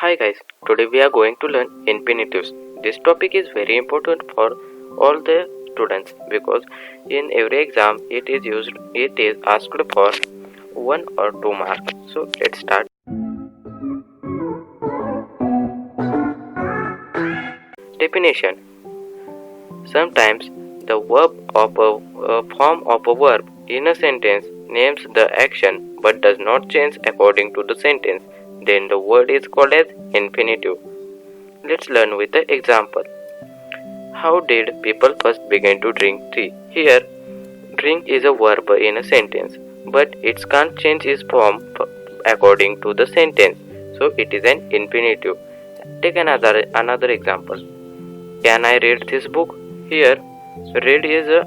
Hi guys, today we are going to learn infinitives. This topic is very important for all the students because in every exam it is asked for 1 or 2 marks. So let's start. Definition. Sometimes the verb of a form of a verb in a sentence names the action but does not change according to the sentence. Then the word is called as infinitive. Let's learn with the example. How did people first begin to drink tea? Here, drink is a verb in a sentence, but it can't change its form according to the sentence, so it is an infinitive. Take another example. Can I read this book? Here, read is a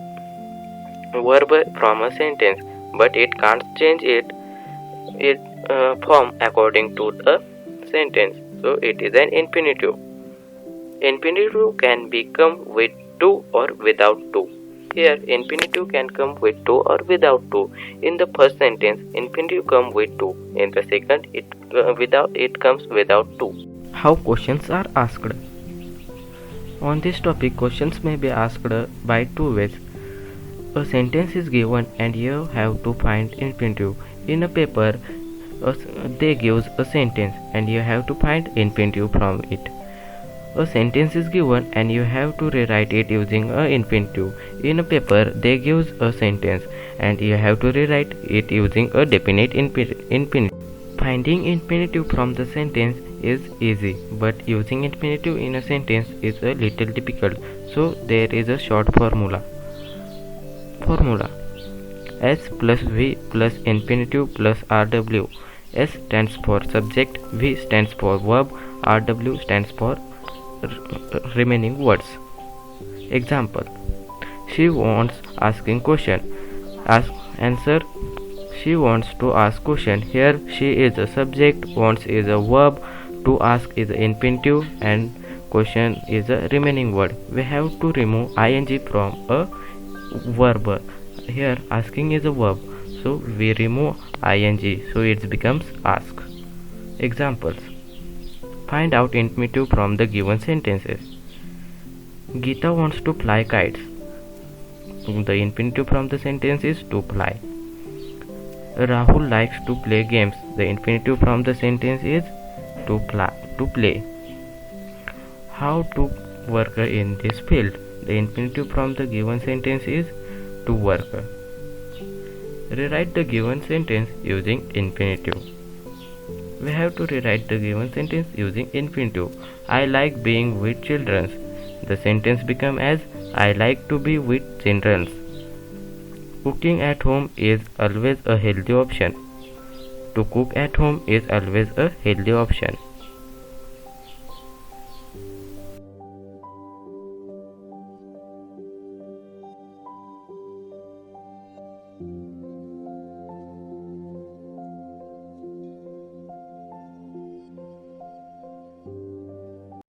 verb from a sentence, but it can't change its form according to the sentence, so it is an infinitive. Infinitive can become with to or without to. Here, infinitive can come with to or without to. In the first sentence, infinitive come with to. In the second, it comes without to. How questions are asked? On this topic, questions may be asked by two ways. A sentence is given and you have to find infinitive. In a paper, they gives a sentence and you have to find infinitive from it. A sentence is given and you have to rewrite it using a infinitive. In a paper, they gives a sentence and you have to rewrite it using a definite infinitive. Finding infinitive from the sentence is easy, but using infinitive in a sentence is a little difficult. So there is a short formula. S plus V plus infinitive plus RW. S stands for subject, V stands for verb, RW stands for remaining words. Example. She wants asking question. Answer. She wants to ask question. Here she is a subject, wants is a verb, to ask is an infinitive, and question is a remaining word. We have to remove ing from a verb. Here asking is a verb, so we remove ing, so it becomes ask. Examples. Find out infinitive from the given sentences. Geeta wants to fly kites. The infinitive from the sentence is to fly. Rahul likes to play games. The infinitive from the sentence is to play. How to work in this field? The infinitive from the given sentence is to work. Rewrite the given sentence using infinitive. We have to rewrite the given sentence using infinitive. I like being with children. The sentence becomes as I like to be with children. Cooking at home is always a healthy option. To cook at home is always a healthy option.